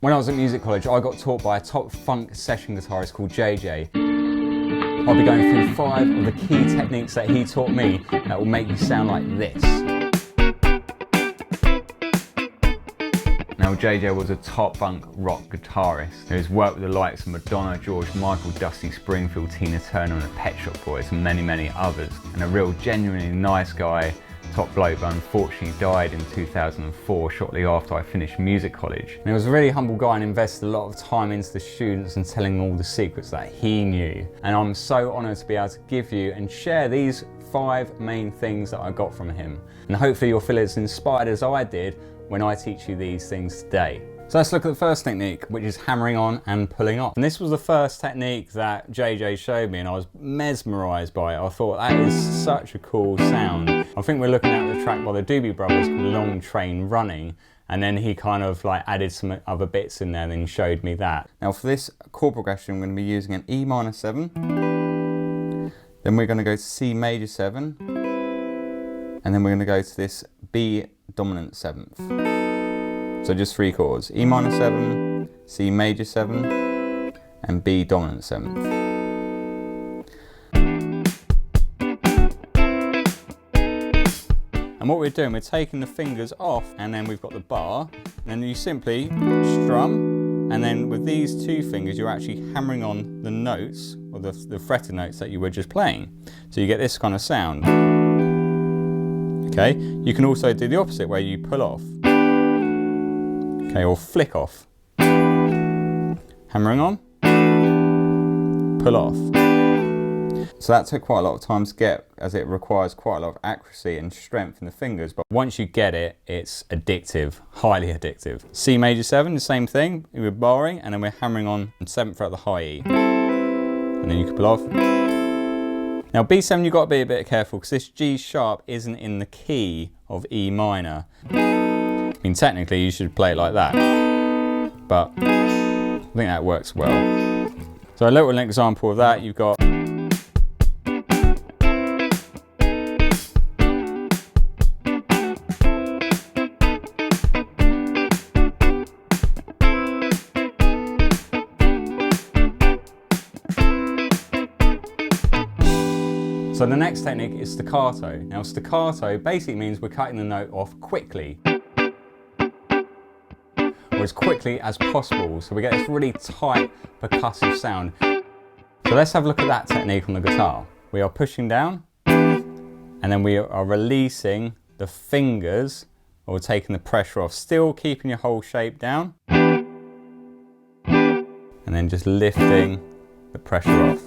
When I was at music college, I got taught by a top funk session guitarist called J.J. I'll be going through 5 of the key techniques that he taught me that will make you sound like this. Now, J.J was a top funk rock guitarist who's worked with the likes of Madonna, George Michael, Dusty Springfield, Tina Turner and the Pet Shop Boys and many, many others. And a real genuinely nice guy, top bloke, but unfortunately died in 2004 shortly after I finished music college. And he was a really humble guy and invested a lot of time into the students and telling all the secrets that he knew. And I'm so honoured to be able to give you and share these 5 main things that I got from him. And hopefully you'll feel as inspired as I did when I teach you these things today. So let's look at the first technique, which is hammering on and pulling off. And this was the first technique that JJ showed me and I was mesmerised by it. I thought that is such a cool sound. I think we're looking at the track by the Doobie Brothers called Long Train Running, and then he kind of like added some other bits in there and then showed me that. Now for this chord progression, I'm going to be using an E minor 7, then we're going to go to C major 7, and then we're going to go to this B dominant 7th. So just 3 chords, E minor 7, C major 7, and B dominant 7th. And what we're doing, we're taking the fingers off and then we've got the bar, and then you simply strum, and then with these 2 fingers you're actually hammering on the notes, or the fretted notes that you were just playing. So you get this kind of sound. Okay, you can also do the opposite where you pull off. Okay, or flick off. Hammering on, pull off. So that took quite a lot of time to get, as it requires quite a lot of accuracy and strength in the fingers, but once you get it, it's addictive, highly addictive. C major 7, the same thing, we're barring, and then we're hammering on 7th fret of the high E. And then you can pull off. Now B7, you've got to be a bit careful because this G sharp isn't in the key of E minor. I mean, technically you should play it like that, but I think that works well. So a little example of that, you've got So the next technique is staccato. Now staccato basically means we're cutting the note off quickly, or as quickly as possible, so we get this really tight percussive sound. So let's have a look at that technique on the guitar. We are pushing down, and then we are releasing the fingers, or taking the pressure off, still keeping your whole shape down, and then just lifting the pressure off.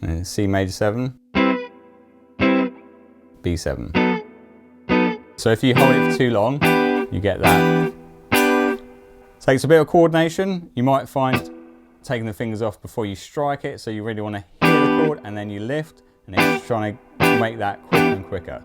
And then C major 7, B7. So if you hold it for too long, you get that. Takes a bit of coordination. You might find taking the fingers off before you strike it, so you really want to hear the chord and then you lift, and it's trying to make that quicker and quicker.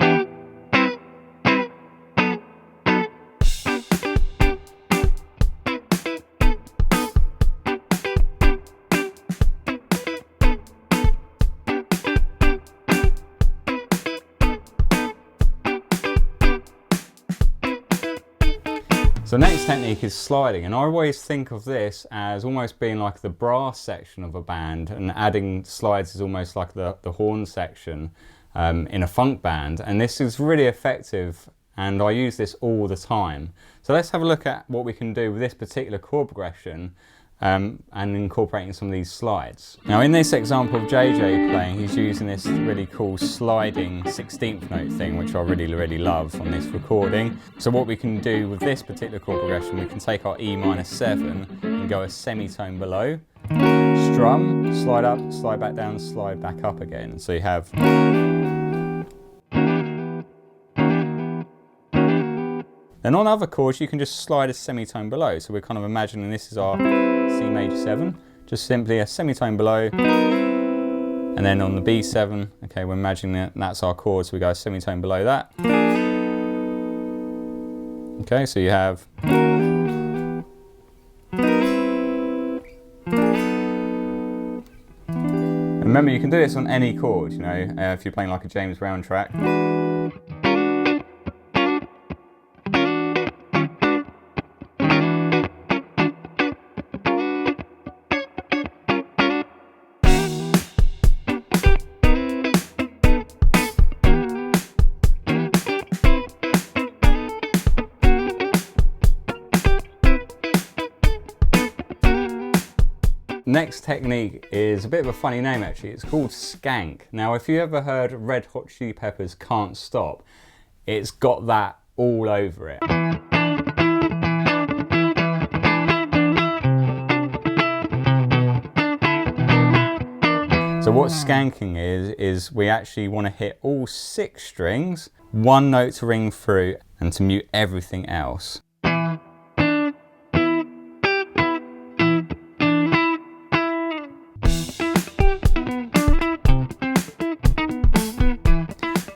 So the next technique is sliding, and I always think of this as almost being like the brass section of a band, and adding slides is almost like the horn section in a funk band, and this is really effective and I use this all the time. So let's have a look at what we can do with this particular chord progression and incorporating some of these slides. Now in this example of JJ playing, he's using this really cool sliding 16th note thing, which I really love on this recording. So what we can do with this particular chord progression, we can take our E minor 7 and go a semitone below, strum, slide up, slide back down, slide back up again. So you have then on other chords you can just slide a semitone below. So we're kind of imagining this is our C major 7, just simply a semitone below, and then on the B7, okay, we're imagining that that's our chord, so we go a semitone below that. Okay, so you have remember, you can do this on any chord, you know, if you're playing like a James Brown track. Next technique is a bit of a funny name actually. It's called SKANK. Now if you ever heard Red Hot Chili Peppers' Can't Stop, it's got that all over it. So what skanking is we actually want to hit all 6 strings, 1 note to ring through and to mute everything else.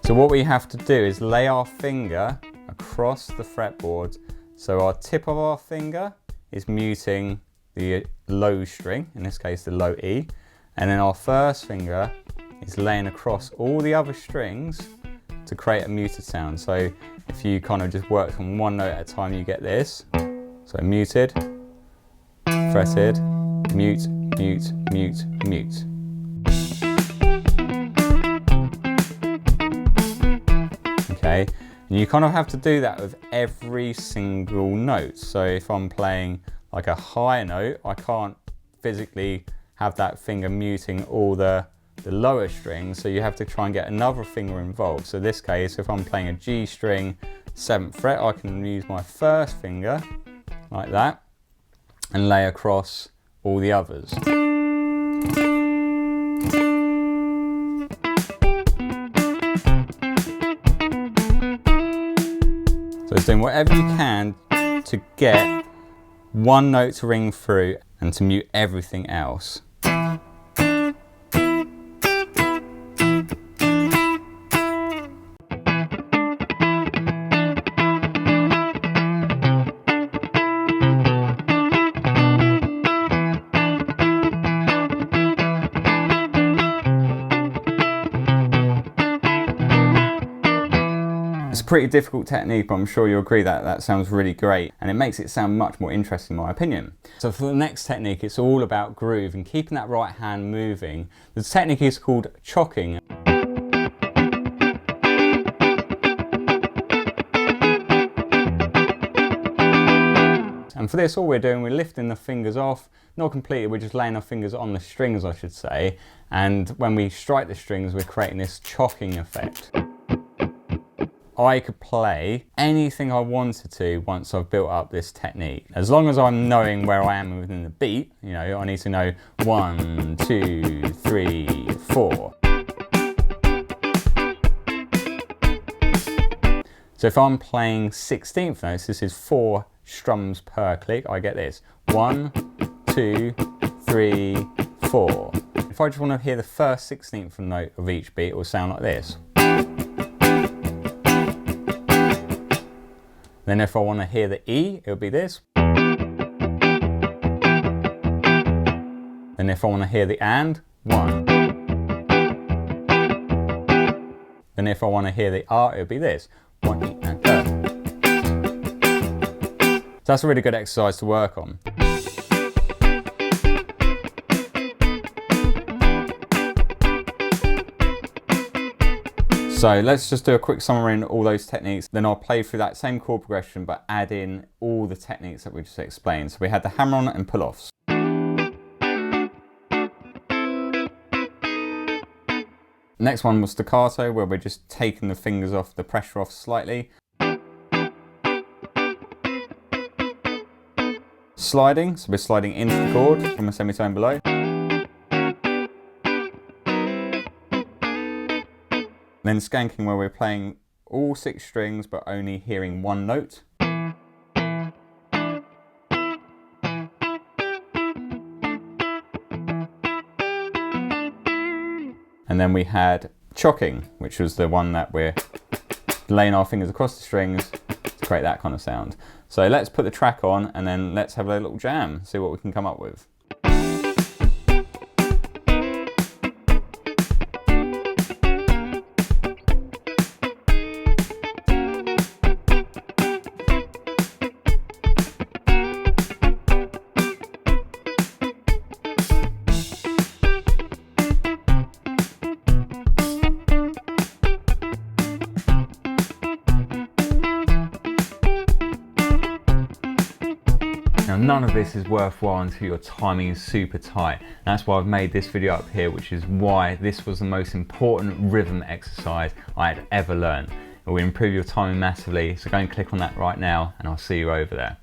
So what we have to do is lay our finger across the fretboard, so our tip of our finger is muting the low string, in this case the low E, and then our first finger is laying across all the other strings to create a muted sound. So if you kind of just work on 1 note at a time, you get this. So muted, fretted, mute, mute, mute, mute. Okay, and you kind of have to do that with every single note. So if I'm playing like a higher note, I can't physically have that finger muting all the lower strings, so you have to try and get another finger involved. So in this case, if I'm playing a G string 7th fret, I can use my first finger like that and lay across all the others. So it's doing whatever you can to get 1 note to ring through and to mute everything else. It's a pretty difficult technique, but I'm sure you'll agree that that sounds really great, and it makes it sound much more interesting in my opinion. So for the next technique, it's all about groove and keeping that right hand moving. The technique is called chocking. And for this, all we're doing, we're lifting the fingers off, not completely, we're just laying our fingers on the strings, I should say. And when we strike the strings, we're creating this chocking effect. I could play anything I wanted to once I've built up this technique. As long as I'm knowing where I am within the beat, you know, I need to know 1, 2, 3, 4. So if I'm playing 16th notes, this is 4 strums per click, I get this. 1, 2, 3, 4. If I just want to hear the first 16th note of each beat, it will sound like this. Then if I want to hear the E, it'll be this. Then if I want to hear the and, 1. Then if I want to hear the R, it'll be this. 1, E, and So that's a really good exercise to work on. So let's just do a quick summary in all those techniques, then I'll play through that same chord progression but add in all the techniques that we just explained. So we had the hammer-on and pull-offs. Next one was staccato, where we're just taking the fingers off, the pressure off slightly. Sliding, so we're sliding into the chord from a semitone below. Then skanking, where we're playing all 6 strings but only hearing 1 note. And then we had chocking, which was the one that we're laying our fingers across the strings to create that kind of sound. So let's put the track on and then let's have a little jam, see what we can come up with. Now none of this is worthwhile until your timing is super tight. That's why I've made this video up here, which is why this was the most important rhythm exercise I had ever learned. It will improve your timing massively, so go and click on that right now and I'll see you over there.